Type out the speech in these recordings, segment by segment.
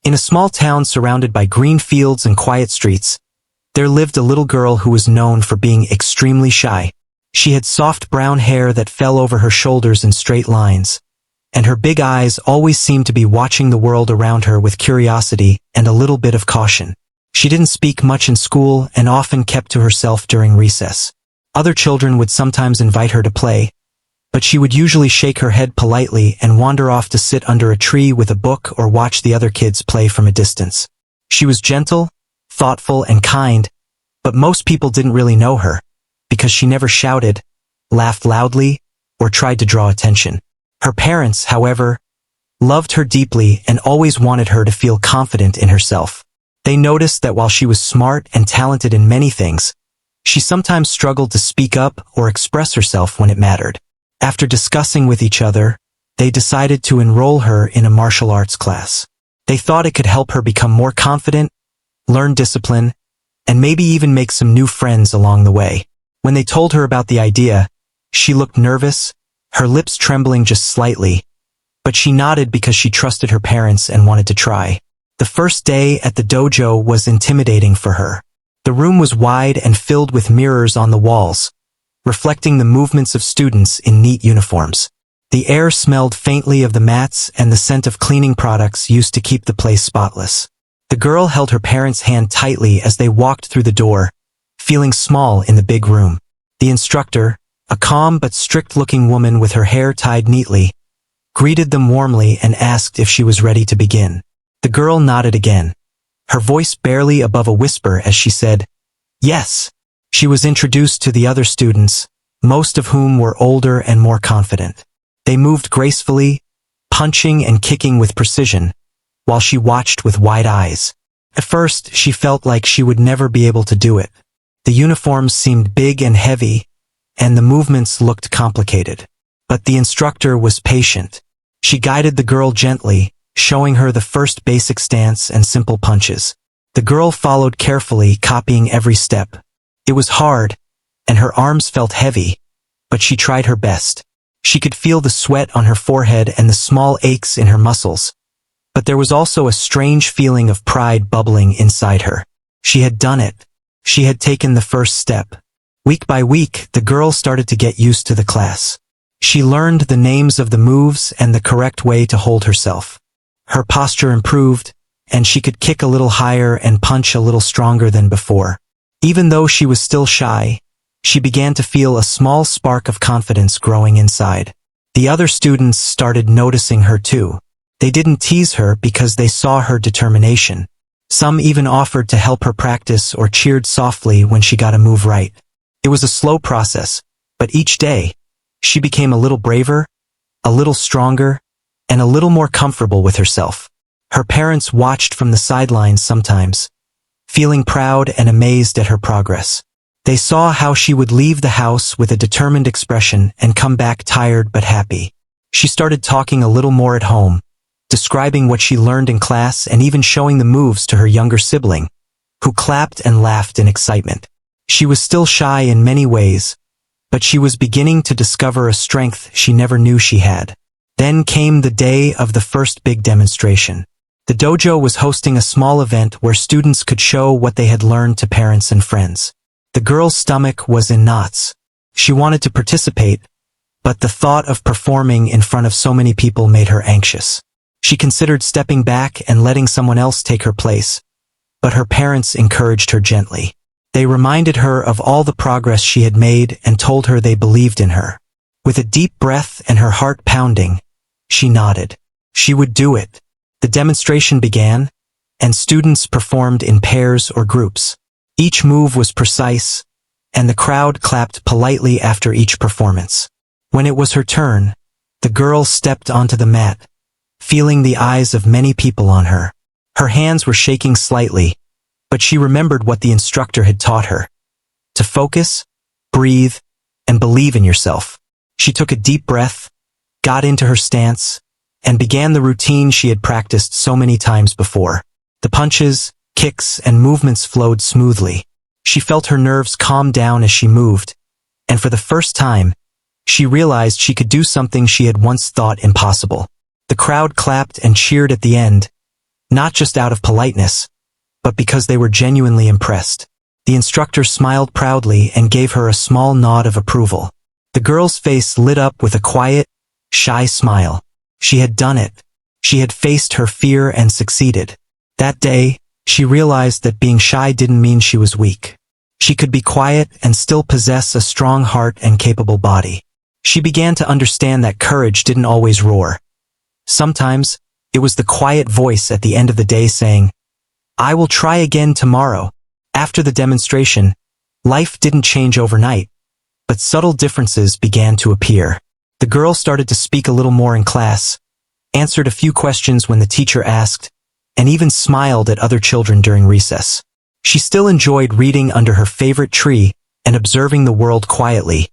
In a small town surrounded by green fields and quiet streets, there lived a little girl who was known for being extremely shy. She had soft brown hair that fell over her shoulders in straight lines, and her big eyes always seemed to be watching the world around her with curiosity and a little bit of caution. She didn't speak much in school and often kept to herself during recess. Other children would sometimes invite her to play, but she would usually shake her head politely and wander off to sit under a tree with a book or watch the other kids play from a distance. She was gentle, thoughtful, and kind, but most people didn't really know her, because she never shouted, laughed loudly, or tried to draw attention. Her parents, however, loved her deeply and always wanted her to feel confident in herself. They noticed that while she was smart and talented in many things, she sometimes struggled to speak up or express herself when it mattered. After discussing with each other, they decided to enroll her in a martial arts class. They thought it could help her become more confident, learn discipline, and maybe even make some new friends along the way. When they told her about the idea, she looked nervous, her lips trembling just slightly, but she nodded because she trusted her parents and wanted to try. The first day at the dojo was intimidating for her. The room was wide and filled with mirrors on the walls, reflecting the movements of students in neat uniforms. The air smelled faintly of the mats and the scent of cleaning products used to keep the place spotless. The girl held her parents' hand tightly as they walked through the door, feeling small in the big room. The instructor, a calm but strict-looking woman with her hair tied neatly, greeted them warmly and asked if she was ready to begin. The girl nodded again, her voice barely above a whisper as she said, "Yes." She was introduced to the other students, most of whom were older and more confident. They moved gracefully, punching and kicking with precision, while she watched with wide eyes. At first, she felt like she would never be able to do it. The uniforms seemed big and heavy, and the movements looked complicated. But the instructor was patient. She guided the girl gently, showing her the first basic stance and simple punches. The girl followed carefully, copying every step. It was hard, and her arms felt heavy, but she tried her best. She could feel the sweat on her forehead and the small aches in her muscles. But there was also a strange feeling of pride bubbling inside her. She had done it. She had taken the first step. Week by week, the girl started to get used to the class. She learned the names of the moves and the correct way to hold herself. Her posture improved, and she could kick a little higher and punch a little stronger than before. Even though she was still shy, she began to feel a small spark of confidence growing inside. The other students started noticing her too. They didn't tease her because they saw her determination. Some even offered to help her practice or cheered softly when she got a move right. It was a slow process, but each day, she became a little braver, a little stronger, and a little more comfortable with herself. Her parents watched from the sidelines sometimes, feeling proud and amazed at her progress. They saw how she would leave the house with a determined expression and come back tired but happy. She started talking a little more at home, describing what she learned in class and even showing the moves to her younger sibling, who clapped and laughed in excitement. She was still shy in many ways, but she was beginning to discover a strength she never knew she had. Then came the day of the first big demonstration. The dojo was hosting a small event where students could show what they had learned to parents and friends. The girl's stomach was in knots. She wanted to participate, but the thought of performing in front of so many people made her anxious. She considered stepping back and letting someone else take her place, but her parents encouraged her gently. They reminded her of all the progress she had made and told her they believed in her. With a deep breath and her heart pounding, she nodded. She would do it. The demonstration began, and students performed in pairs or groups. Each move was precise, and the crowd clapped politely after each performance. When it was her turn, the girl stepped onto the mat, feeling the eyes of many people on her. Her hands were shaking slightly, but she remembered what the instructor had taught her: to focus, breathe, and believe in yourself. She took a deep breath, got into her stance, and began the routine she had practiced so many times before. The punches, kicks, and movements flowed smoothly. She felt her nerves calm down as she moved, and for the first time, she realized she could do something she had once thought impossible. The crowd clapped and cheered at the end, not just out of politeness, but because they were genuinely impressed. The instructor smiled proudly and gave her a small nod of approval. The girl's face lit up with a quiet, shy smile. She had done it. She had faced her fear and succeeded. That day, she realized that being shy didn't mean she was weak. She could be quiet and still possess a strong heart and capable body. She began to understand that courage didn't always roar. Sometimes, it was the quiet voice at the end of the day saying, "I will try again tomorrow." After the demonstration, life didn't change overnight, but subtle differences began to appear. The girl started to speak a little more in class, answered a few questions when the teacher asked, and even smiled at other children during recess. She still enjoyed reading under her favorite tree and observing the world quietly,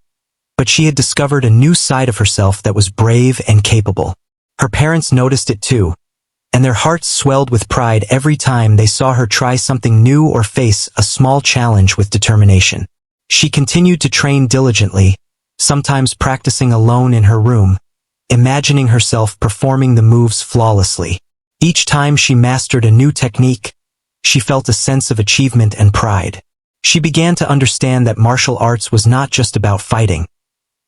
but she had discovered a new side of herself that was brave and capable. Her parents noticed it too, and their hearts swelled with pride every time they saw her try something new or face a small challenge with determination. She continued to train diligently, sometimes practicing alone in her room, imagining herself performing the moves flawlessly. Each time she mastered a new technique, she felt a sense of achievement and pride. She began to understand that martial arts was not just about fighting.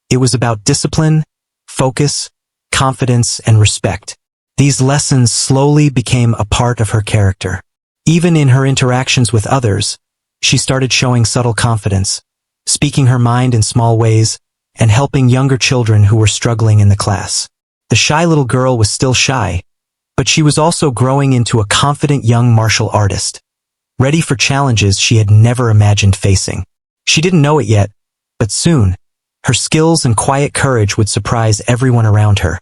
It was about discipline, focus, confidence, and respect. These lessons slowly became a part of her character. Even in her interactions with others, she started showing subtle confidence, speaking her mind in small ways, and helping younger children who were struggling in the class. The shy little girl was still shy, but she was also growing into a confident young martial artist, ready for challenges she had never imagined facing. She didn't know it yet, but soon, her skills and quiet courage would surprise everyone around her,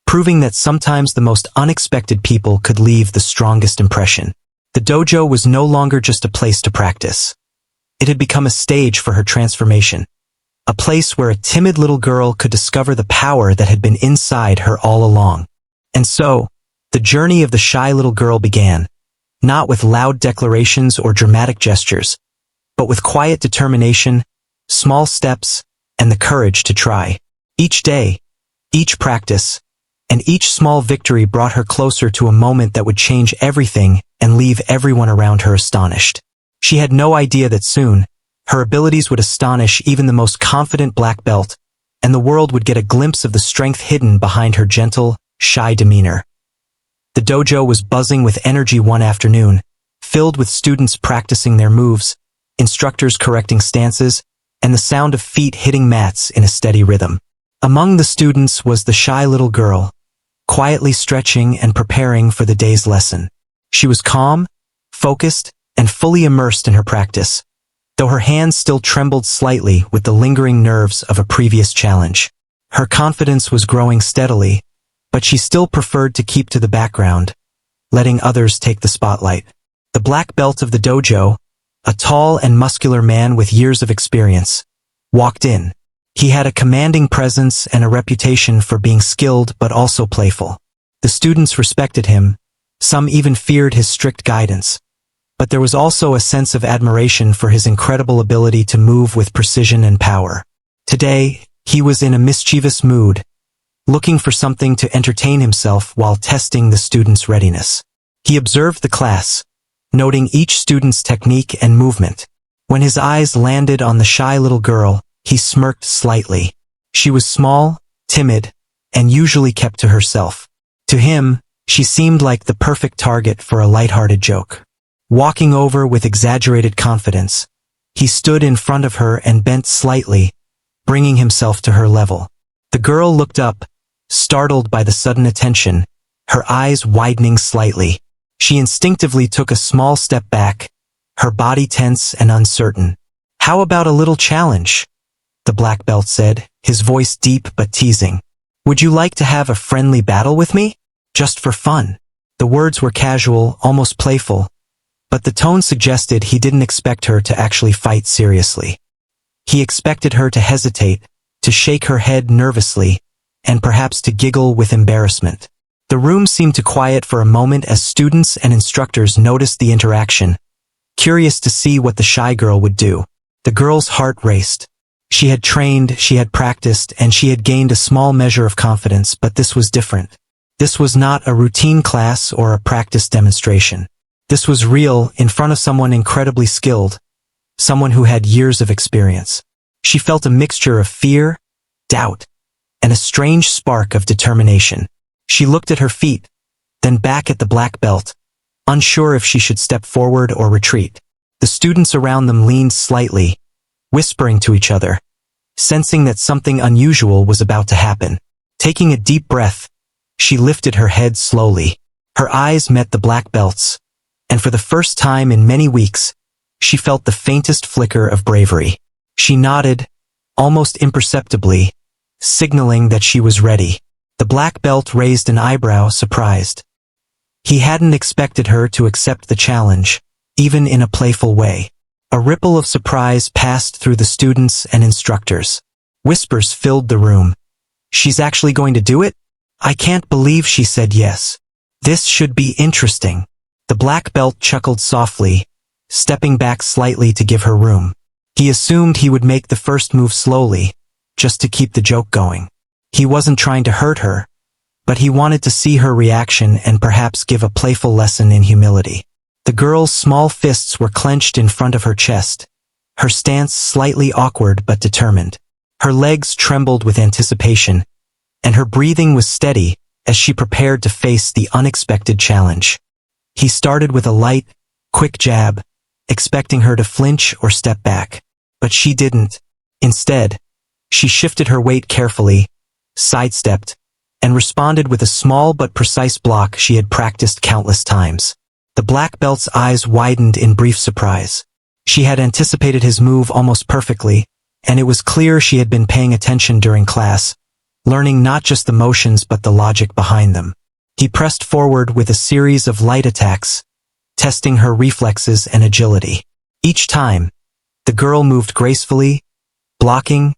proving that sometimes the most unexpected people could leave the strongest impression. The dojo was no longer just a place to practice. It had become a stage for her transformation, a place where a timid little girl could discover the power that had been inside her all along. And so, the journey of the shy little girl began, not with loud declarations or dramatic gestures, but with quiet determination, small steps, and the courage to try. Each day, each practice, and each small victory brought her closer to a moment that would change everything and leave everyone around her astonished. She had no idea that soon, her abilities would astonish even the most confident black belt, and the world would get a glimpse of the strength hidden behind her gentle, shy demeanor. The dojo was buzzing with energy one afternoon, filled with students practicing their moves, instructors correcting stances, and the sound of feet hitting mats in a steady rhythm. Among the students was the shy little girl, quietly stretching and preparing for the day's lesson. She was calm, focused, and fully immersed in her practice, though her hands still trembled slightly with the lingering nerves of a previous challenge. Her confidence was growing steadily, but she still preferred to keep to the background, letting others take the spotlight. The black belt of the dojo, a tall and muscular man with years of experience, walked in. He had a commanding presence and a reputation for being skilled but also playful. The students respected him, some even feared his strict guidance. But there was also a sense of admiration for his incredible ability to move with precision and power. Today, he was in a mischievous mood, looking for something to entertain himself while testing the students' readiness. He observed the class, noting each student's technique and movement. When his eyes landed on the shy little girl, he smirked slightly. She was small, timid, and usually kept to herself. To him, she seemed like the perfect target for a lighthearted joke. Walking over with exaggerated confidence, he stood in front of her and bent slightly, bringing himself to her level. The girl looked up, startled by the sudden attention, her eyes widening slightly. She instinctively took a small step back, her body tense and uncertain. "How about a little challenge?" the black belt said, his voice deep but teasing. "Would you like to have a friendly battle with me? Just for fun." The words were casual, almost playful, but the tone suggested he didn't expect her to actually fight seriously. He expected her to hesitate, to shake her head nervously, and perhaps to giggle with embarrassment. The room seemed to quiet for a moment as students and instructors noticed the interaction, curious to see what the shy girl would do. The girl's heart raced. She had trained, she had practiced, and she had gained a small measure of confidence, but this was different. This was not a routine class or a practice demonstration. This was real, in front of someone incredibly skilled, someone who had years of experience. She felt a mixture of fear, doubt, and a strange spark of determination. She looked at her feet, then back at the black belt, unsure if she should step forward or retreat. The students around them leaned slightly, whispering to each other, sensing that something unusual was about to happen. Taking a deep breath, she lifted her head slowly. Her eyes met the black belt's, and for the first time in many weeks, she felt the faintest flicker of bravery. She nodded, almost imperceptibly, signaling that she was ready. The black belt raised an eyebrow, surprised. He hadn't expected her to accept the challenge, even in a playful way. A ripple of surprise passed through the students and instructors. Whispers filled the room. "She's actually going to do it? I can't believe she said yes. This should be interesting." The black belt chuckled softly, stepping back slightly to give her room. He assumed he would make the first move slowly, just to keep the joke going. He wasn't trying to hurt her, but he wanted to see her reaction and perhaps give a playful lesson in humility. The girl's small fists were clenched in front of her chest, her stance slightly awkward but determined. Her legs trembled with anticipation, and her breathing was steady as she prepared to face the unexpected challenge. He started with a light, quick jab, expecting her to flinch or step back. But she didn't. Instead, she shifted her weight carefully, sidestepped, and responded with a small but precise block she had practiced countless times. The black belt's eyes widened in brief surprise. She had anticipated his move almost perfectly, and it was clear she had been paying attention during class, learning not just the motions but the logic behind them. He pressed forward with a series of light attacks, testing her reflexes and agility. Each time, the girl moved gracefully, blocking,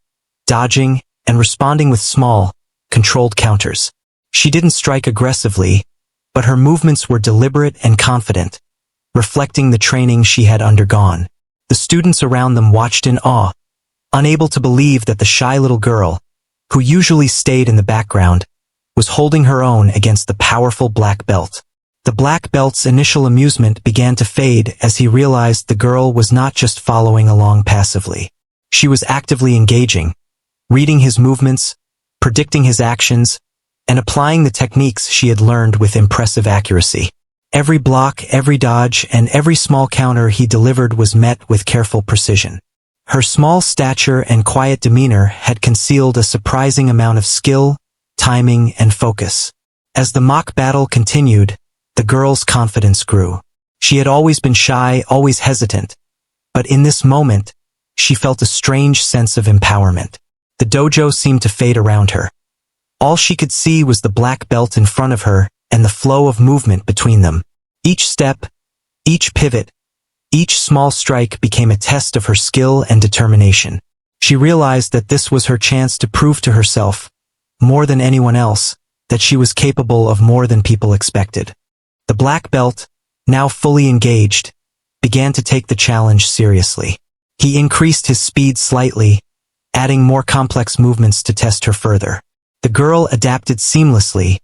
dodging, and responding with small, controlled counters. She didn't strike aggressively, but her movements were deliberate and confident, reflecting the training she had undergone. The students around them watched in awe, unable to believe that the shy little girl, who usually stayed in the background, was holding her own against the powerful black belt. The black belt's initial amusement began to fade as he realized the girl was not just following along passively. She was actively engaging, reading his movements, predicting his actions, and applying the techniques she had learned with impressive accuracy. Every block, every dodge, and every small counter he delivered was met with careful precision. Her small stature and quiet demeanor had concealed a surprising amount of skill, timing, and focus. As the mock battle continued, the girl's confidence grew. She had always been shy, always hesitant, but in this moment, she felt a strange sense of empowerment. The dojo seemed to fade around her. All she could see was the black belt in front of her and the flow of movement between them. Each step, each pivot, each small strike became a test of her skill and determination. She realized that this was her chance to prove to herself, more than anyone else, that she was capable of more than people expected. The black belt, now fully engaged, began to take the challenge seriously. He increased his speed slightly, adding more complex movements to test her further. The girl adapted seamlessly,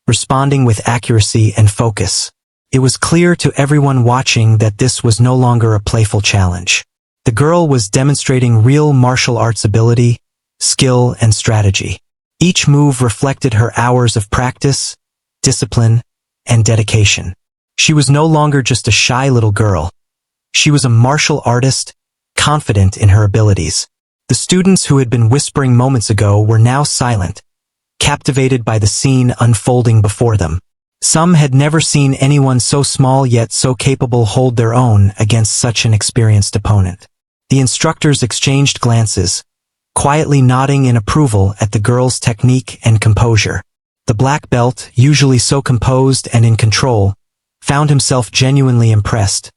responding with accuracy and focus. It was clear to everyone watching that this was no longer a playful challenge. The girl was demonstrating real martial arts ability, skill, and strategy. Each move reflected her hours of practice, discipline, and dedication. She was no longer just a shy little girl. She was a martial artist, confident in her abilities. The students who had been whispering moments ago were now silent, captivated by the scene unfolding before them. Some had never seen anyone so small yet so capable hold their own against such an experienced opponent. The instructors exchanged glances, quietly nodding in approval at the girl's technique and composure. The black belt, usually so composed and in control, found himself genuinely impressed,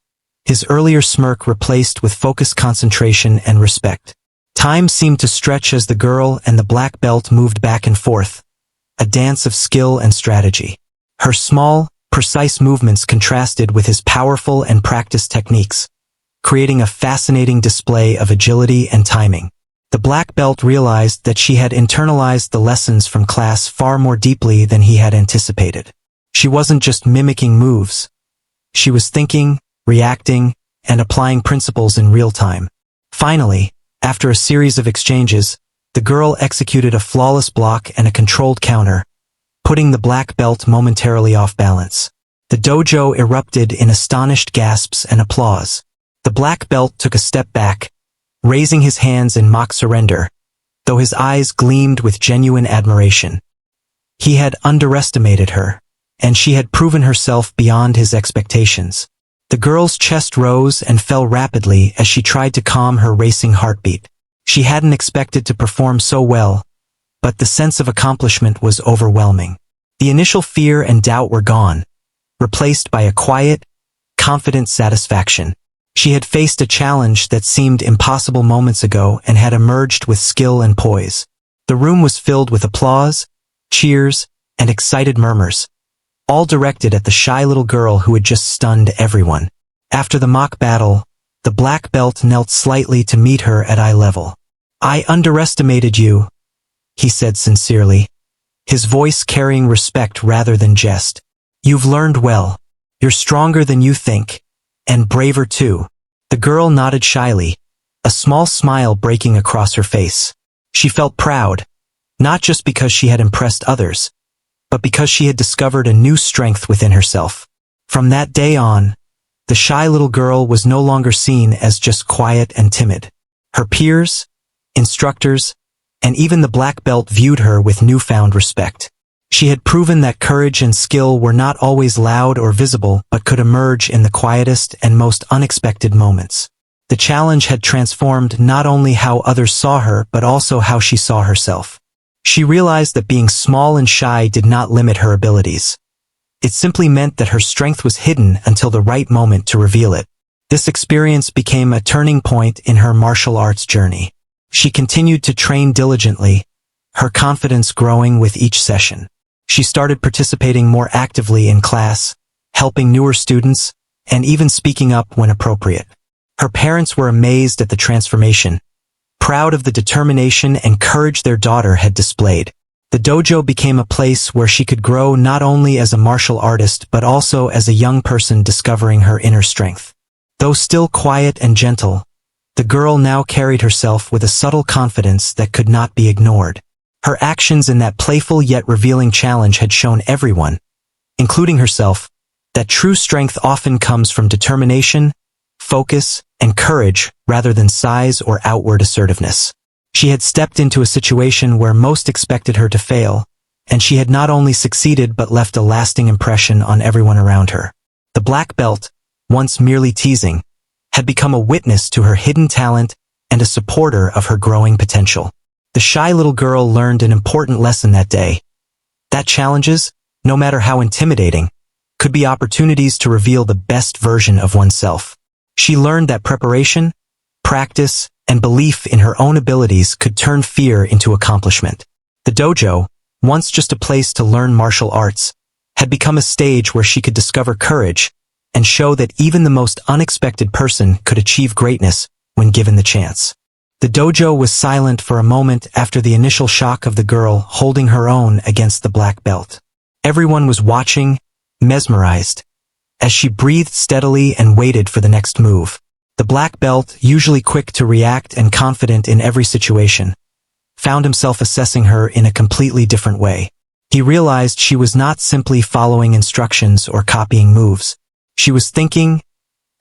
his earlier smirk replaced with focused concentration and respect. Time seemed to stretch as the girl and the black belt moved back and forth, a dance of skill and strategy. Her small, precise movements contrasted with his powerful and practiced techniques, creating a fascinating display of agility and timing. The black belt realized that she had internalized the lessons from class far more deeply than he had anticipated. She wasn't just mimicking moves. She was thinking, reacting, and applying principles in real time. Finally, after a series of exchanges, the girl executed a flawless block and a controlled counter, putting the black belt momentarily off balance. The dojo erupted in astonished gasps and applause. The black belt took a step back, raising his hands in mock surrender, though his eyes gleamed with genuine admiration. He had underestimated her, and she had proven herself beyond his expectations. The girl's chest rose and fell rapidly as she tried to calm her racing heartbeat. She hadn't expected to perform so well, but the sense of accomplishment was overwhelming. The initial fear and doubt were gone, replaced by a quiet, confident satisfaction. She had faced a challenge that seemed impossible moments ago and had emerged with skill and poise. The room was filled with applause, cheers, and excited murmurs, all directed at the shy little girl who had just stunned everyone. After the mock battle, the black belt knelt slightly to meet her at eye level. "I underestimated you," he said sincerely, his voice carrying respect rather than jest. "You've learned well. You're stronger than you think, and braver too." The girl nodded shyly, a small smile breaking across her face. She felt proud, not just because she had impressed others, but because she had discovered a new strength within herself. From that day on, the shy little girl was no longer seen as just quiet and timid. Her peers, instructors, and even the black belt viewed her with newfound respect. She had proven that courage and skill were not always loud or visible but could emerge in the quietest and most unexpected moments. The challenge had transformed not only how others saw her but also how she saw herself. She realized that being small and shy did not limit her abilities. It simply meant that her strength was hidden until the right moment to reveal it. This experience became a turning point in her martial arts journey. She continued to train diligently, her confidence growing with each session. She started participating more actively in class, helping newer students, and even speaking up when appropriate. Her parents were amazed at the transformation, proud of the determination and courage their daughter had displayed. The dojo became a place where she could grow not only as a martial artist but also as a young person discovering her inner strength. Though still quiet and gentle, the girl now carried herself with a subtle confidence that could not be ignored. Her actions in that playful yet revealing challenge had shown everyone, including herself, that true strength often comes from determination, focus, and courage rather than size or outward assertiveness. She had stepped into a situation where most expected her to fail, and she had not only succeeded but left a lasting impression on everyone around her. The black belt, once merely teasing, had become a witness to her hidden talent and a supporter of her growing potential. The shy little girl learned an important lesson that day. That challenges, no matter how intimidating, could be opportunities to reveal the best version of oneself. She learned that preparation, practice, and belief in her own abilities could turn fear into accomplishment. The dojo, once just a place to learn martial arts, had become a stage where she could discover courage and show that even the most unexpected person could achieve greatness when given the chance. The dojo was silent for a moment after the initial shock of the girl holding her own against the black belt. Everyone was watching, mesmerized, as she breathed steadily and waited for the next move. The black belt, usually quick to react and confident in every situation, found himself assessing her in a completely different way. He realized she was not simply following instructions or copying moves. She was thinking,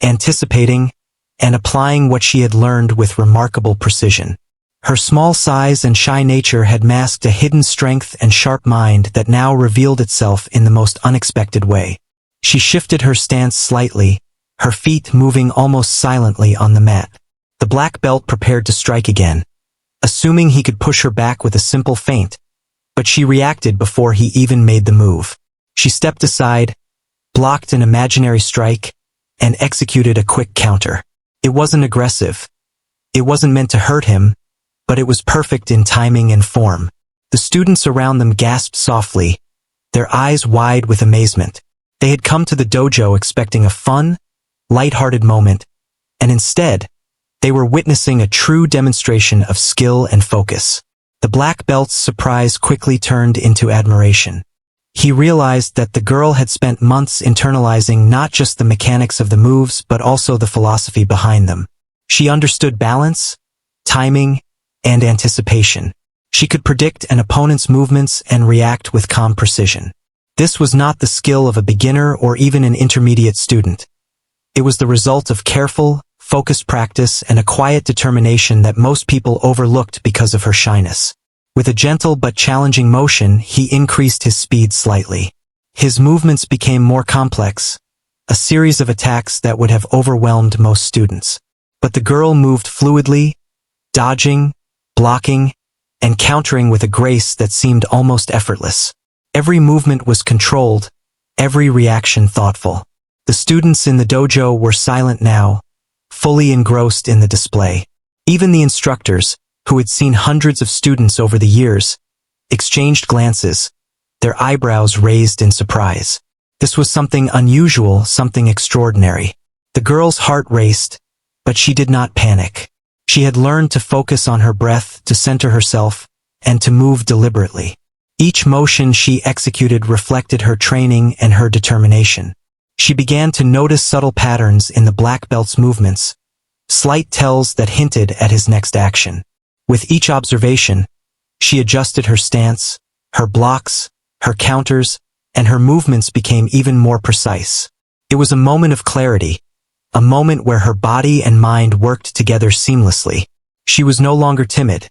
anticipating, and applying what she had learned with remarkable precision. Her small size and shy nature had masked a hidden strength and sharp mind that now revealed itself in the most unexpected way. She shifted her stance slightly, her feet moving almost silently on the mat. The black belt prepared to strike again, assuming he could push her back with a simple feint, but she reacted before he even made the move. She stepped aside, blocked an imaginary strike, and executed a quick counter. It wasn't aggressive. It wasn't meant to hurt him, but it was perfect in timing and form. The students around them gasped softly, their eyes wide with amazement. They had come to the dojo expecting a fun, light-hearted moment, and instead, They were witnessing a true demonstration of skill and focus. The black belt's surprise quickly turned into admiration. He realized that the girl had spent months internalizing not just the mechanics of the moves but also the philosophy behind them. She understood balance, timing, and anticipation. She could predict an opponent's movements and react with calm precision. This was not the skill of a beginner or even an intermediate student. It was the result of careful, focused practice and a quiet determination that most people overlooked because of her shyness. With a gentle but challenging motion, he increased his speed slightly. His movements became more complex, a series of attacks that would have overwhelmed most students. But the girl moved fluidly, dodging, blocking, and countering with a grace that seemed almost effortless. Every movement was controlled, every reaction thoughtful. The students in the dojo were silent now, fully engrossed in the display. Even the instructors, who had seen hundreds of students over the years, exchanged glances, their eyebrows raised in surprise. This was something unusual, something extraordinary. The girl's heart raced, but she did not panic. She had learned to focus on her breath, to center herself, and to move deliberately. Each motion she executed reflected her training and her determination. She began to notice subtle patterns in the black belt's movements, slight tells that hinted at his next action. With each observation, she adjusted her stance, her blocks, her counters, and her movements became even more precise. It was a moment of clarity, a moment where her body and mind worked together seamlessly. She was no longer timid.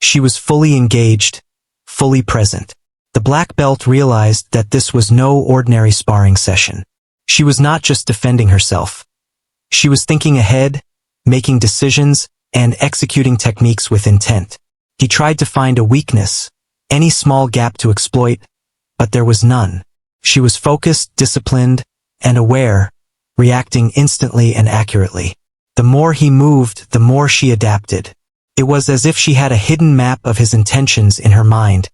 She was fully engaged, fully present. The black belt realized that this was no ordinary sparring session. She was not just defending herself. She was thinking ahead, making decisions, and executing techniques with intent. He tried to find a weakness, any small gap to exploit, but there was none. She was focused, disciplined, and aware, reacting instantly and accurately. The more he moved, the more she adapted. It was as if she had a hidden map of his intentions in her mind,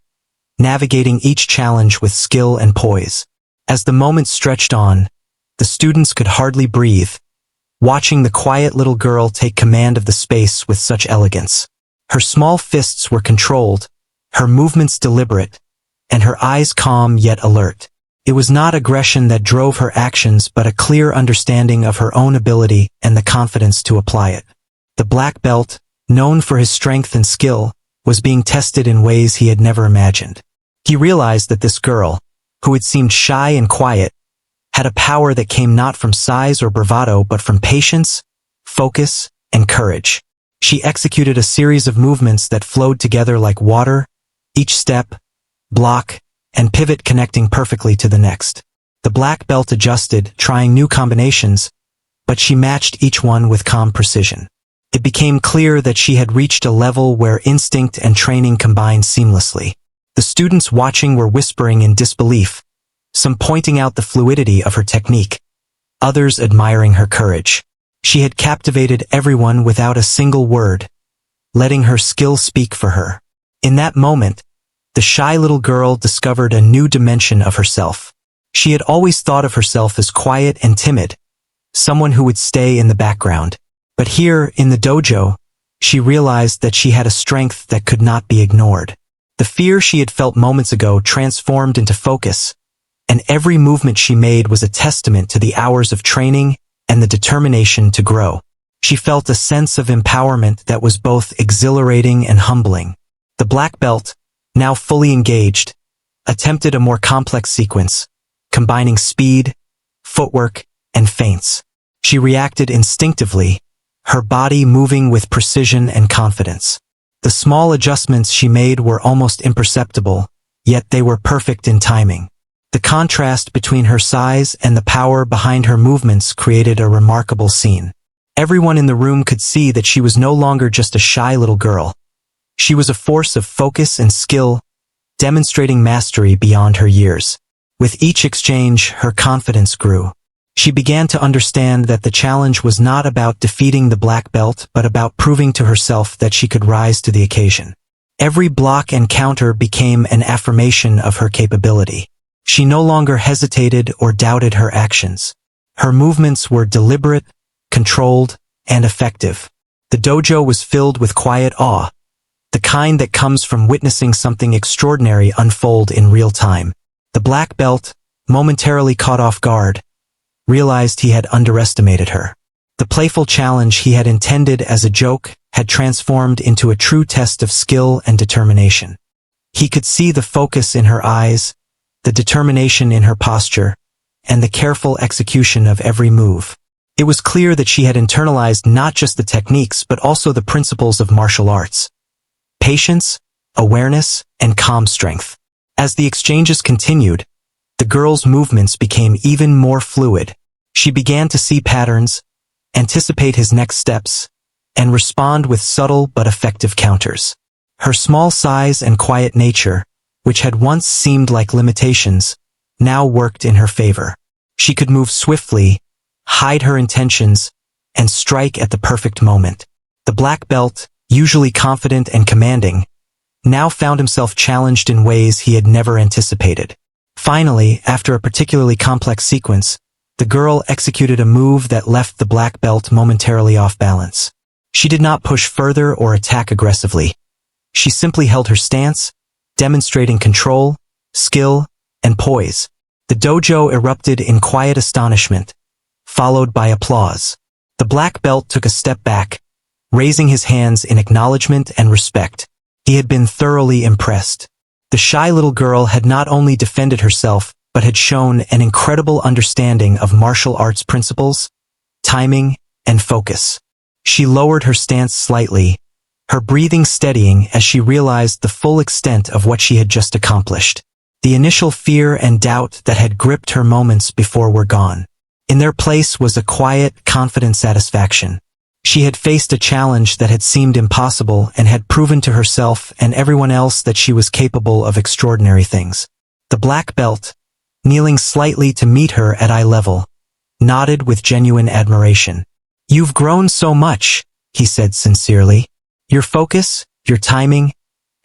navigating each challenge with skill and poise. As the moments stretched on, the students could hardly breathe, watching the quiet little girl take command of the space with such elegance. Her small fists were controlled, her movements deliberate, and her eyes calm yet alert. It was not aggression that drove her actions but a clear understanding of her own ability and the confidence to apply it. The black belt, known for his strength and skill, was being tested in ways he had never imagined. He realized that this girl, who had seemed shy and quiet, had a power that came not from size or bravado but from patience, focus, and courage. She executed a series of movements that flowed together like water, each step, block, and pivot connecting perfectly to the next. The black belt adjusted, trying new combinations, but she matched each one with calm precision. It became clear that she had reached a level where instinct and training combined seamlessly. The students watching were whispering in disbelief, some pointing out the fluidity of her technique, others admiring her courage. She had captivated everyone without a single word, letting her skill speak for her. In that moment, the shy little girl discovered a new dimension of herself. She had always thought of herself as quiet and timid, someone who would stay in the background. But here, in the dojo, she realized that she had a strength that could not be ignored. The fear she had felt moments ago transformed into focus, and every movement she made was a testament to the hours of training and the determination to grow. She felt a sense of empowerment that was both exhilarating and humbling. The black belt, now fully engaged, attempted a more complex sequence, combining speed, footwork, and feints. She reacted instinctively, her body moving with precision and confidence. The small adjustments she made were almost imperceptible, yet they were perfect in timing. The contrast between her size and the power behind her movements created a remarkable scene. Everyone in the room could see that she was no longer just a shy little girl. She was a force of focus and skill, demonstrating mastery beyond her years. With each exchange, her confidence grew. She began to understand that the challenge was not about defeating the black belt but about proving to herself that she could rise to the occasion. Every block and counter became an affirmation of her capability. She no longer hesitated or doubted her actions. Her movements were deliberate, controlled, and effective. The The dojo was filled with quiet awe, the kind that comes from witnessing something extraordinary unfold in real time. The black belt, momentarily caught off guard, realized he had underestimated her. The playful challenge he had intended as a joke had transformed into a true test of skill and determination. He could see the focus in her eyes, the determination in her posture, and the careful execution of every move. It was clear that she had internalized not just the techniques but also the principles of martial arts: patience, awareness, and calm strength. As the exchanges continued, the girl's movements became even more fluid. She began to see patterns, anticipate his next steps, and respond with subtle but effective counters. Her small size and quiet nature, which had once seemed like limitations, now worked in her favor. She could move swiftly, hide her intentions, and strike at the perfect moment. The black belt, usually confident and commanding, now found himself challenged in ways he had never anticipated. Finally, after a particularly complex sequence, the girl executed a move that left the black belt momentarily off balance. She did not push further or attack aggressively. She simply held her stance, demonstrating control, skill, and poise. The dojo erupted in quiet astonishment, followed by applause. The black belt took a step back, raising his hands in acknowledgement and respect. He had been thoroughly impressed. The shy little girl had not only defended herself, but had shown an incredible understanding of martial arts principles, timing, and focus. She lowered her stance slightly, her breathing steadying as she realized the full extent of what she had just accomplished. The initial fear and doubt that had gripped her moments before were gone. In their place was a quiet, confident satisfaction. She had faced a challenge that had seemed impossible and had proven to herself and everyone else that she was capable of extraordinary things. The black belt, kneeling slightly to meet her at eye level, nodded with genuine admiration. "You've grown so much," he said sincerely. "Your focus, your timing,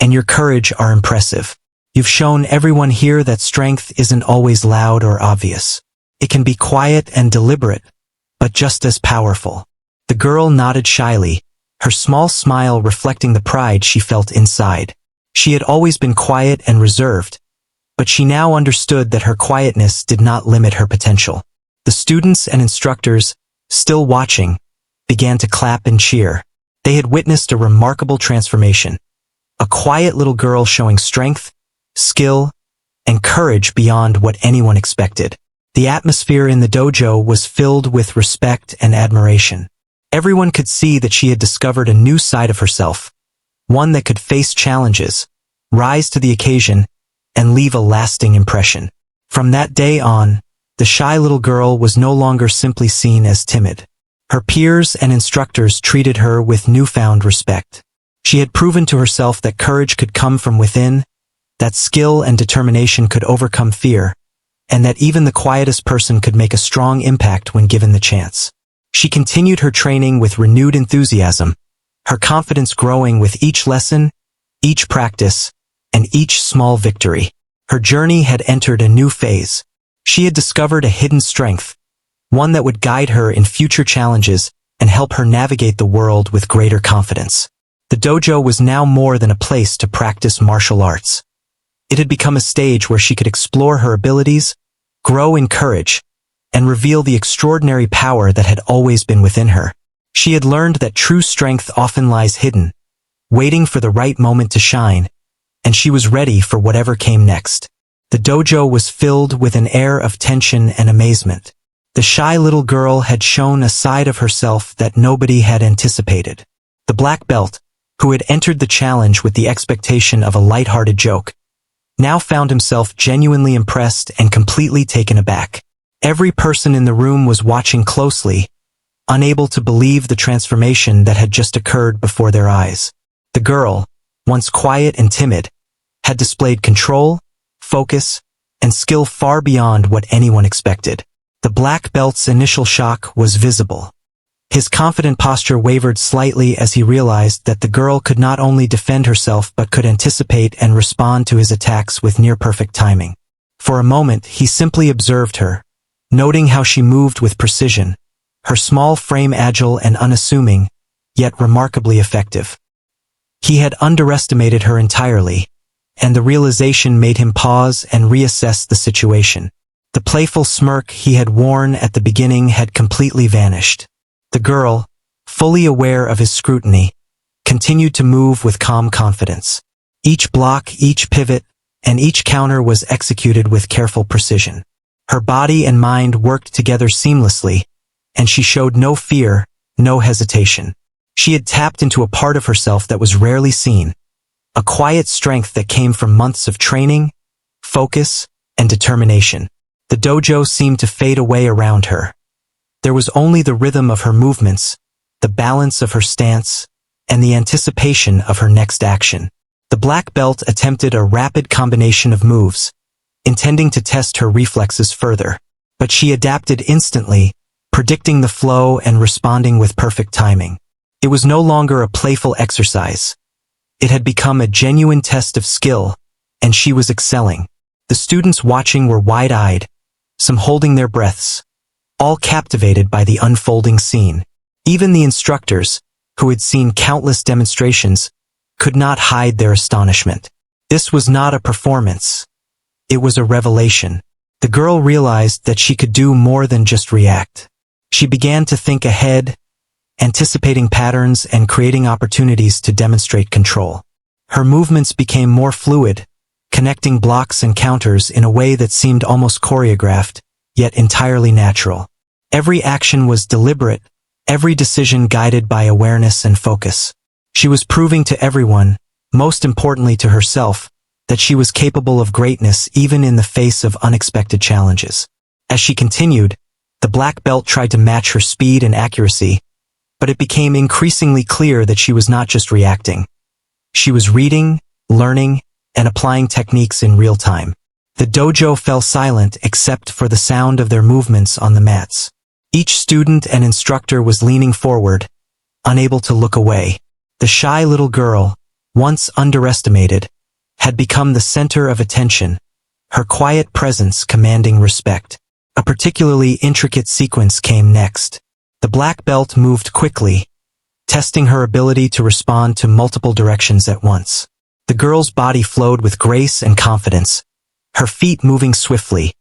and your courage are impressive. You've shown everyone here that strength isn't always loud or obvious. It can be quiet and deliberate, but just as powerful." The girl nodded shyly, her small smile reflecting the pride she felt inside. She had always been quiet and reserved, but she now understood that her quietness did not limit her potential. The students and instructors, still watching, began to clap and cheer. They had witnessed a remarkable transformation. A quiet little girl showing strength, skill, and courage beyond what anyone expected. The atmosphere in the dojo was filled with respect and admiration. Everyone could see that she had discovered a new side of herself, one that could face challenges, rise to the occasion, and leave a lasting impression. From that day on, the shy little girl was no longer simply seen as timid. Her peers and instructors treated her with newfound respect. She had proven to herself that courage could come from within, that skill and determination could overcome fear, and that even the quietest person could make a strong impact when given the chance. She continued her training with renewed enthusiasm, her confidence growing with each lesson, each practice, and each small victory. Her journey had entered a new phase. She had discovered a hidden strength, one that would guide her in future challenges and help her navigate the world with greater confidence. The dojo was now more than a place to practice martial arts. It had become a stage where she could explore her abilities, grow in courage, and reveal the extraordinary power that had always been within her. She had learned that true strength often lies hidden, waiting for the right moment to shine, and she was ready for whatever came next. The dojo was filled with an air of tension and amazement. The shy little girl had shown a side of herself that nobody had anticipated. The black belt, who had entered the challenge with the expectation of a light-hearted joke, now found himself genuinely impressed and completely taken aback. Every person in the room was watching closely, unable to believe the transformation that had just occurred before their eyes. The girl, once quiet and timid, had displayed control, focus, and skill far beyond what anyone expected. The black belt's initial shock was visible. His confident posture wavered slightly as he realized that the girl could not only defend herself but could anticipate and respond to his attacks with near-perfect timing. For a moment, he simply observed her, noting how she moved with precision, her small frame agile and unassuming, yet remarkably effective. He had underestimated her entirely, and the realization made him pause and reassess the situation. The playful smirk he had worn at the beginning had completely vanished. The girl, fully aware of his scrutiny, continued to move with calm confidence. Each block, each pivot, and each counter was executed with careful precision. Her body and mind worked together seamlessly, and she showed no fear, no hesitation. She had tapped into a part of herself that was rarely seen, a quiet strength that came from months of training, focus, and determination. The dojo seemed to fade away around her. There was only the rhythm of her movements, the balance of her stance, and the anticipation of her next action. The black belt attempted a rapid combination of moves, intending to test her reflexes further. But she adapted instantly, predicting the flow and responding with perfect timing. It was no longer a playful exercise. It had become a genuine test of skill, and she was excelling. The students watching were wide-eyed, some holding their breaths, all captivated by the unfolding scene. Even the instructors, who had seen countless demonstrations, could not hide their astonishment. This was not a performance. It was a revelation. The girl realized that she could do more than just react. She began to think ahead, anticipating patterns and creating opportunities to demonstrate control. Her movements became more fluid, connecting blocks and counters in a way that seemed almost choreographed, yet entirely natural. Every action was deliberate, every decision guided by awareness and focus. She was proving to everyone, most importantly to herself, that she was capable of greatness even in the face of unexpected challenges. As she continued, the black belt tried to match her speed and accuracy, but it became increasingly clear that she was not just reacting. She was reading, learning, and applying techniques in real time. The dojo fell silent except for the sound of their movements on the mats. Each student and instructor was leaning forward, unable to look away. The shy little girl, once underestimated, had become the center of attention, her quiet presence commanding respect. A particularly intricate sequence came next. The black belt moved quickly, testing her ability to respond to multiple directions at once. The girl's body flowed with grace and confidence, her feet moving swiftly,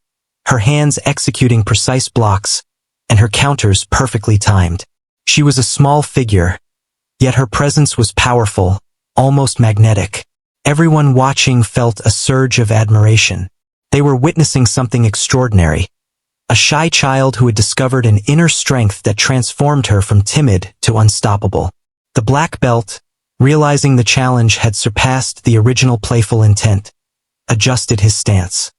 her hands executing precise blocks, and her counters perfectly timed. She was a small figure, yet her presence was powerful, almost magnetic. Everyone watching felt a surge of admiration. They were witnessing something extraordinary. A shy child who had discovered an inner strength that transformed her from timid to unstoppable. The black belt, realizing the challenge had surpassed the original playful intent, adjusted his stance.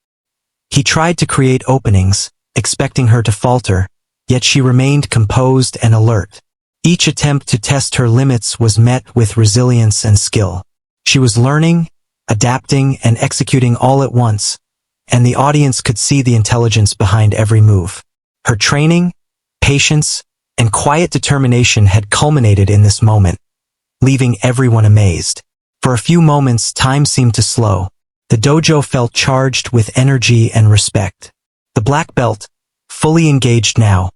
He tried to create openings, expecting her to falter, yet she remained composed and alert. Each attempt to test her limits was met with resilience and skill. She was learning, adapting, and executing all at once, and the audience could see the intelligence behind every move. Her training, patience, and quiet determination had culminated in this moment, leaving everyone amazed. For a few moments, time seemed to slow. The dojo felt charged with energy and respect. The black belt, fully engaged now,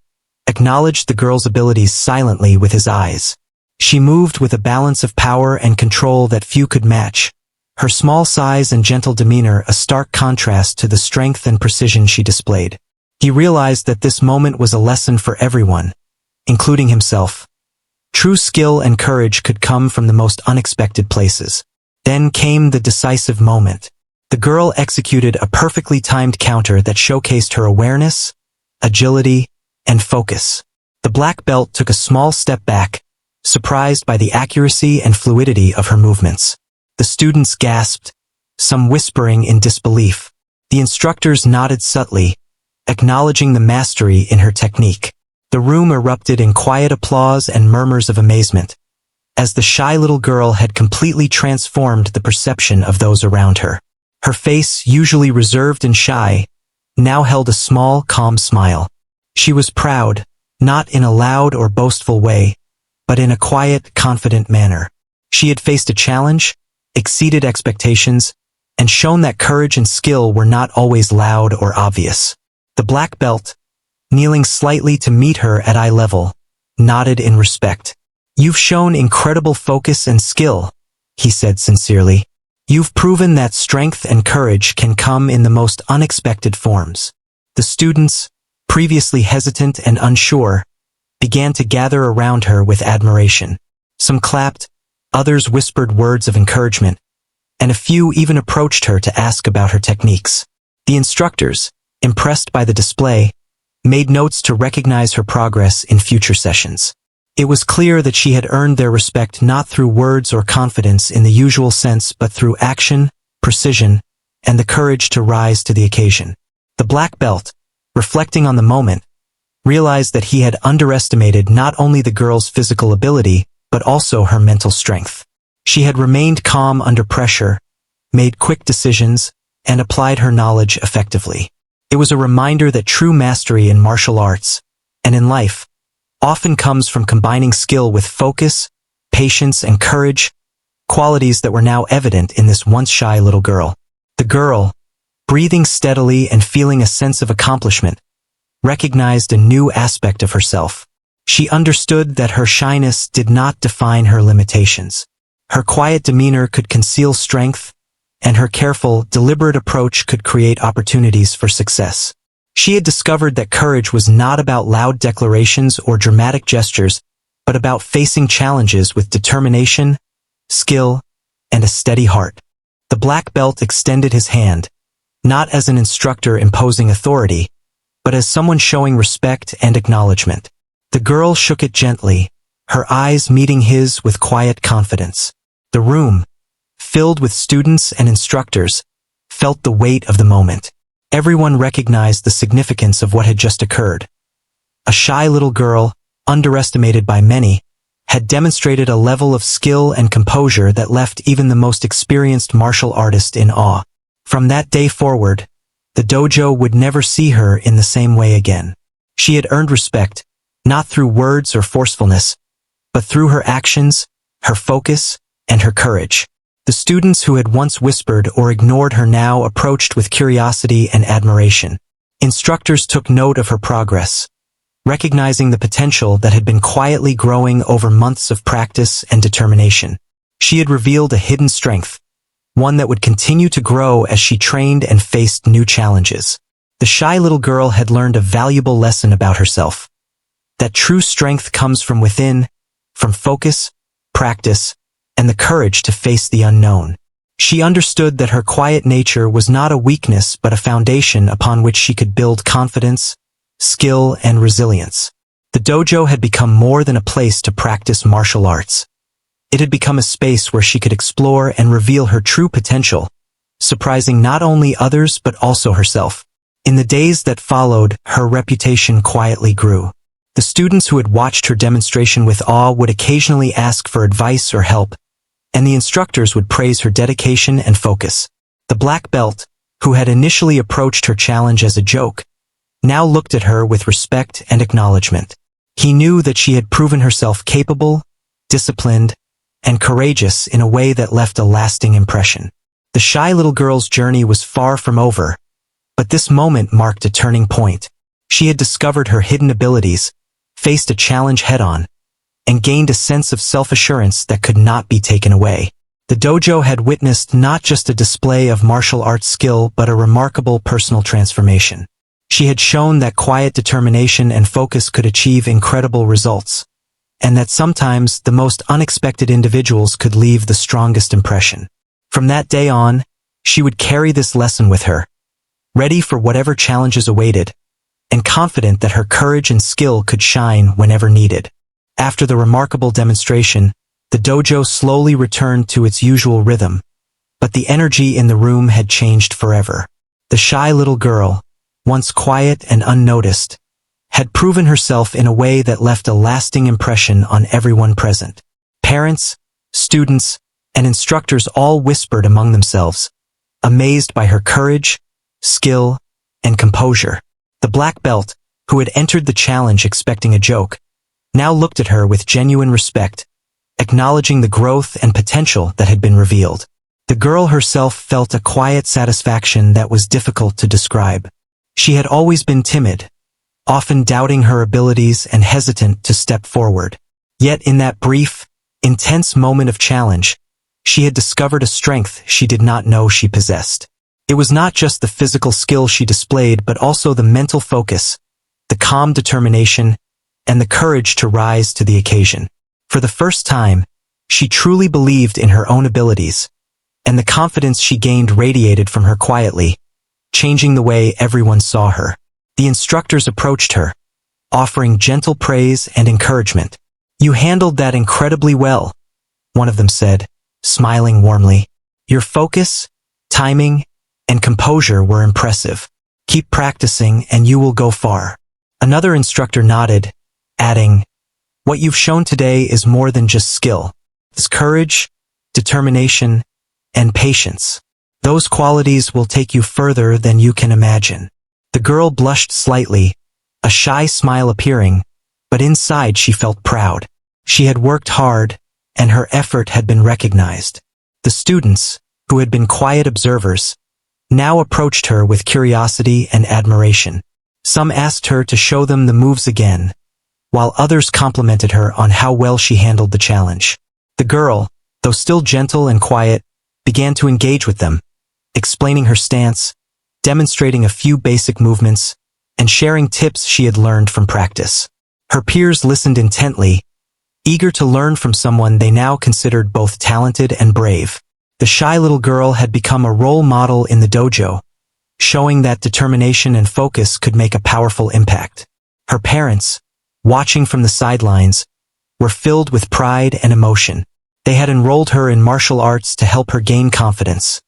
acknowledged the girl's abilities silently with his eyes. She moved with a balance of power and control that few could match, her small size and gentle demeanor a stark contrast to the strength and precision she displayed. He realized that this moment was a lesson for everyone, including himself. True skill and courage could come from the most unexpected places. Then came the decisive moment. The girl executed a perfectly timed counter that showcased her awareness, agility, and focus. The black belt took a small step back, surprised by the accuracy and fluidity of her movements. The students gasped, some whispering in disbelief. The instructors nodded subtly, acknowledging the mastery in her technique. The room erupted in quiet applause and murmurs of amazement, as the shy little girl had completely transformed the perception of those around her. Her face, usually reserved and shy, now held a small, calm smile. She was proud, not in a loud or boastful way, but in a quiet, confident manner. She had faced a challenge, exceeded expectations, and shown that courage and skill were not always loud or obvious. The black belt, kneeling slightly to meet her at eye level, nodded in respect. "You've shown incredible focus and skill," he said sincerely. "You've proven that strength and courage can come in the most unexpected forms." The students, previously hesitant and unsure, began to gather around her with admiration. Some clapped, others whispered words of encouragement, and a few even approached her to ask about her techniques. The instructors, impressed by the display, made notes to recognize her progress in future sessions. It was clear that she had earned their respect not through words or confidence in the usual sense but through action, precision, and the courage to rise to the occasion. The black belt, reflecting on the moment, realized that he had underestimated not only the girl's physical ability but also her mental strength. She had remained calm under pressure, made quick decisions, and applied her knowledge effectively. It was a reminder that true mastery in martial arts, and in life, often comes from combining skill with focus, patience, and courage, qualities that were now evident in this once shy little girl. The girl, breathing steadily and feeling a sense of accomplishment, recognized a new aspect of herself. She understood that her shyness did not define her limitations. Her quiet demeanor could conceal strength, and her careful, deliberate approach could create opportunities for success. She had discovered that courage was not about loud declarations or dramatic gestures, but about facing challenges with determination, skill, and a steady heart. The black belt extended his hand, not as an instructor imposing authority, but as someone showing respect and acknowledgement. The girl shook it gently, her eyes meeting his with quiet confidence. The room, filled with students and instructors, felt the weight of the moment. Everyone recognized the significance of what had just occurred. A shy little girl, underestimated by many, had demonstrated a level of skill and composure that left even the most experienced martial artist in awe. From that day forward, the dojo would never see her in the same way again. She had earned respect, not through words or forcefulness, but through her actions, her focus, and her courage. The students who had once whispered or ignored her now approached with curiosity and admiration. Instructors took note of her progress, recognizing the potential that had been quietly growing over months of practice and determination. She had revealed a hidden strength, one that would continue to grow as she trained and faced new challenges. The shy little girl had learned a valuable lesson about herself, that true strength comes from within, from focus, practice, and the courage to face the unknown. She understood that her quiet nature was not a weakness but a foundation upon which she could build confidence, skill, and resilience. The dojo had become more than a place to practice martial arts. It had become a space where she could explore and reveal her true potential, surprising not only others but also herself. In the days that followed, her reputation quietly grew. The students who had watched her demonstration with awe would occasionally ask for advice or help, and the instructors would praise her dedication and focus. The black belt, who had initially approached her challenge as a joke, now looked at her with respect and acknowledgement. He knew that she had proven herself capable, disciplined, and courageous in a way that left a lasting impression. The shy little girl's journey was far from over, but this moment marked a turning point. She had discovered her hidden abilities, faced a challenge head-on, and gained a sense of self-assurance that could not be taken away. The dojo had witnessed not just a display of martial arts skill but a remarkable personal transformation. She had shown that quiet determination and focus could achieve incredible results, and that sometimes the most unexpected individuals could leave the strongest impression. From that day on, she would carry this lesson with her, ready for whatever challenges awaited, and confident that her courage and skill could shine whenever needed. After the remarkable demonstration, the dojo slowly returned to its usual rhythm, but the energy in the room had changed forever. The shy little girl, once quiet and unnoticed, had proven herself in a way that left a lasting impression on everyone present. Parents, students, and instructors all whispered among themselves, amazed by her courage, skill, and composure. The black belt, who had entered the challenge expecting a joke, now looked at her with genuine respect, acknowledging the growth and potential that had been revealed. The girl herself felt a quiet satisfaction that was difficult to describe. She had always been timid, often doubting her abilities and hesitant to step forward. Yet in that brief, intense moment of challenge, she had discovered a strength she did not know she possessed. It was not just the physical skill she displayed, but also the mental focus, the calm determination, and the courage to rise to the occasion. For the first time, she truly believed in her own abilities, and the confidence she gained radiated from her quietly, changing the way everyone saw her. The instructors approached her, offering gentle praise and encouragement. "You handled that incredibly well," one of them said, smiling warmly. "Your focus, timing, and composure were impressive. Keep practicing and you will go far." Another instructor nodded, adding, "What you've shown today is more than just skill. It's courage, determination, and patience. Those qualities will take you further than you can imagine." The girl blushed slightly, a shy smile appearing, but inside she felt proud. She had worked hard, and her effort had been recognized. The students, who had been quiet observers, now approached her with curiosity and admiration. Some asked her to show them the moves again, while others complimented her on how well she handled the challenge. The girl, though still gentle and quiet, began to engage with them, explaining her stance, demonstrating a few basic movements, and sharing tips she had learned from practice. Her peers listened intently, eager to learn from someone they now considered both talented and brave. The shy little girl had become a role model in the dojo, showing that determination and focus could make a powerful impact. Her parents, watching from the sidelines, were filled with pride and emotion. They had enrolled her in martial arts to help her gain confidence,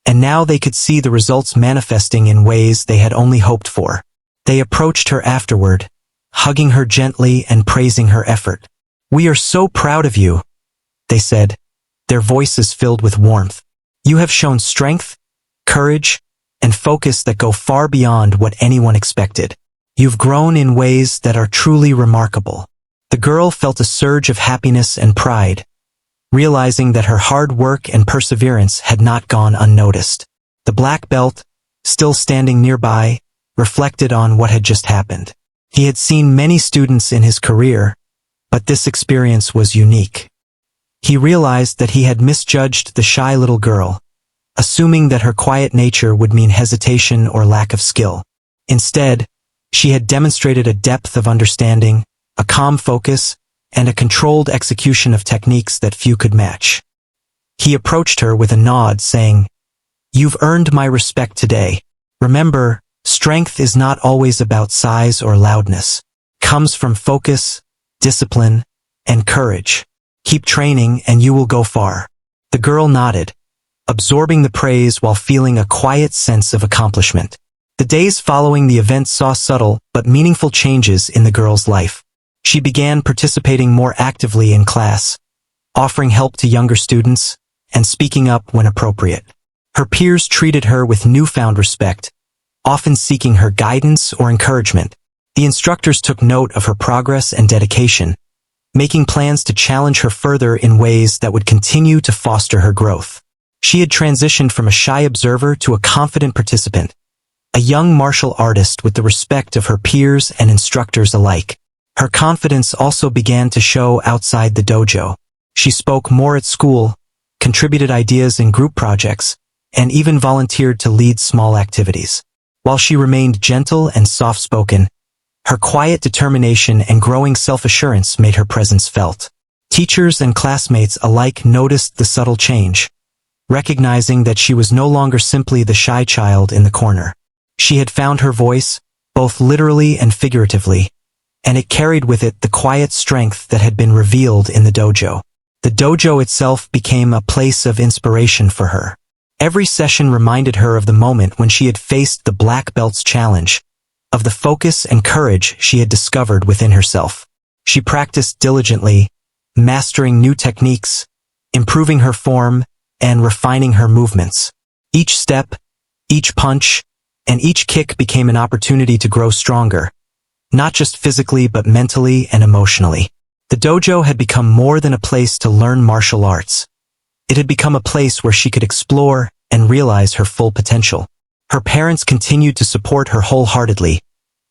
and now they could see the results manifesting in ways they had only hoped for. They approached her afterward, hugging her gently and praising her effort. "We are so proud of you," they said, their voices filled with warmth. "You have shown strength, courage, and focus that go far beyond what anyone expected. You've grown in ways that are truly remarkable." The girl felt a surge of happiness and pride, realizing that her hard work and perseverance had not gone unnoticed. The black belt, still standing nearby, reflected on what had just happened. He had seen many students in his career, but this experience was unique. He realized that he had misjudged the shy little girl, assuming that her quiet nature would mean hesitation or lack of skill. Instead, she had demonstrated a depth of understanding, a calm focus, and a controlled execution of techniques that few could match. He approached her with a nod, saying, "You've earned my respect today. Remember, strength is not always about size or loudness. It comes from focus, discipline, and courage. Keep training and you will go far." The girl nodded, absorbing the praise while feeling a quiet sense of accomplishment. The days following the event saw subtle but meaningful changes in the girl's life. She began participating more actively in class, offering help to younger students, and speaking up when appropriate. Her peers treated her with newfound respect, often seeking her guidance or encouragement. The instructors took note of her progress and dedication, making plans to challenge her further in ways that would continue to foster her growth. She had transitioned from a shy observer to a confident participant, a young martial artist with the respect of her peers and instructors alike. Her confidence also began to show outside the dojo. She spoke more at school, contributed ideas in group projects, and even volunteered to lead small activities. While she remained gentle and soft-spoken, her quiet determination and growing self-assurance made her presence felt. Teachers and classmates alike noticed the subtle change, recognizing that she was no longer simply the shy child in the corner. She had found her voice, both literally and figuratively, and it carried with it the quiet strength that had been revealed in the dojo. The dojo itself became a place of inspiration for her. Every session reminded her of the moment when she had faced the black belt's challenge, of the focus and courage she had discovered within herself. She practiced diligently, mastering new techniques, improving her form, and refining her movements. Each step, each punch, and each kick became an opportunity to grow stronger, not just physically but mentally and emotionally. The dojo had become more than a place to learn martial arts. It had become a place where she could explore and realize her full potential. Her parents continued to support her wholeheartedly,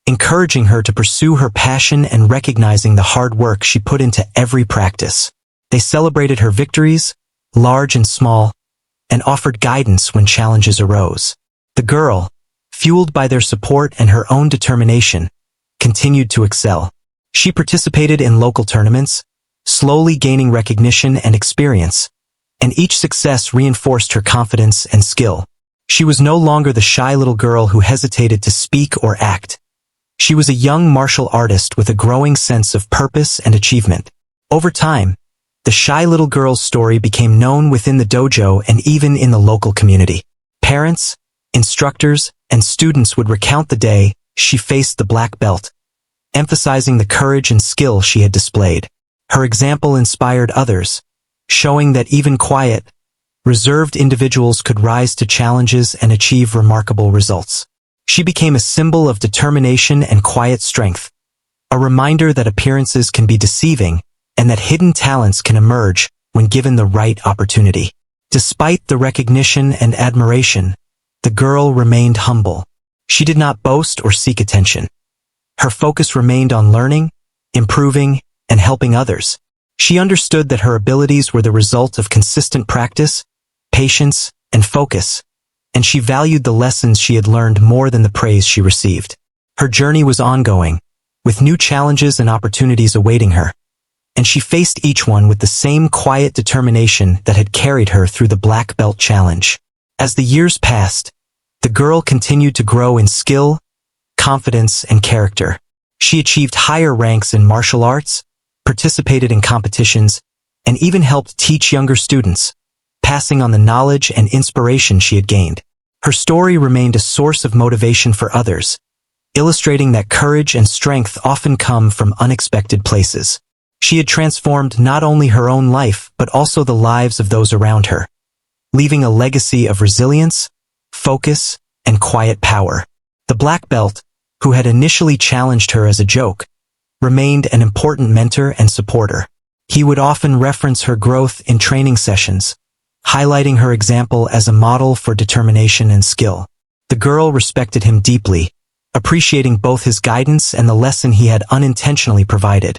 encouraging her to pursue her passion and recognizing the hard work she put into every practice. They celebrated her victories, large and small, and offered guidance when challenges arose. The girl, fueled by their support and her own determination, continued to excel. She participated in local tournaments, slowly gaining recognition and experience, and each success reinforced her confidence and skill. She was no longer the shy little girl who hesitated to speak or act. She was a young martial artist with a growing sense of purpose and achievement. Over time, the shy little girl's story became known within the dojo and even in the local community. Parents, instructors, and students would recount the day she faced the black belt, emphasizing the courage and skill she had displayed. Her example inspired others, showing that even quiet, reserved individuals could rise to challenges and achieve remarkable results. She became a symbol of determination and quiet strength, a reminder that appearances can be deceiving and that hidden talents can emerge when given the right opportunity. Despite the recognition and admiration, the girl remained humble. She did not boast or seek attention. Her focus remained on learning, improving, and helping others. She understood that her abilities were the result of consistent practice, patience, and focus, and she valued the lessons she had learned more than the praise she received. Her journey was ongoing, with new challenges and opportunities awaiting her, and she faced each one with the same quiet determination that had carried her through the black belt challenge. As the years passed, the girl continued to grow in skill, confidence, and character. She achieved higher ranks in martial arts, participated in competitions, and even helped teach younger students, passing on the knowledge and inspiration she had gained. Her story remained a source of motivation for others, illustrating that courage and strength often come from unexpected places. She had transformed not only her own life but also the lives of those around her, leaving a legacy of resilience, focus, and quiet power. The black belt, who had initially challenged her as a joke, remained an important mentor and supporter. He would often reference her growth in training sessions, highlighting her example as a model for determination and skill. The girl respected him deeply, appreciating both his guidance and the lesson he had unintentionally provided.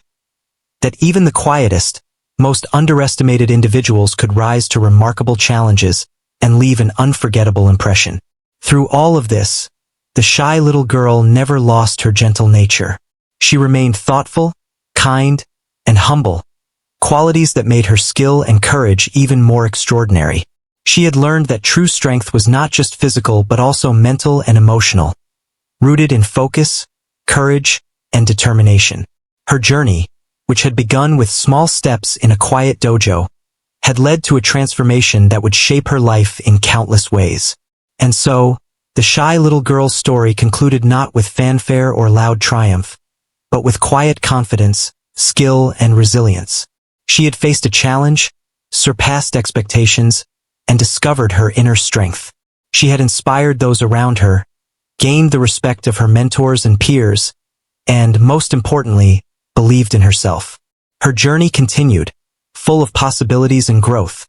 That even the quietest, most underestimated individuals could rise to remarkable challenges and leave an unforgettable impression. Through all of this, the shy little girl never lost her gentle nature. She remained thoughtful, kind, and humble, qualities that made her skill and courage even more extraordinary. She had learned that true strength was not just physical but also mental and emotional, rooted in focus, courage, and determination. Her journey, which had begun with small steps in a quiet dojo, had led to a transformation that would shape her life in countless ways. And so, the shy little girl's story concluded not with fanfare or loud triumph, but with quiet confidence, skill, and resilience. She had faced a challenge, surpassed expectations, and discovered her inner strength. She had inspired those around her, gained the respect of her mentors and peers, and, most importantly, believed in herself. Her journey continued, full of possibilities and growth,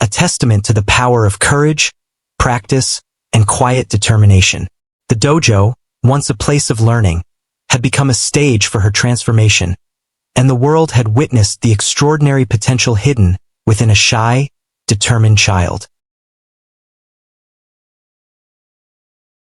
a testament to the power of courage, practice, and quiet determination. The dojo, once a place of learning, had become a stage for her transformation, and the world had witnessed the extraordinary potential hidden within a shy, determined child.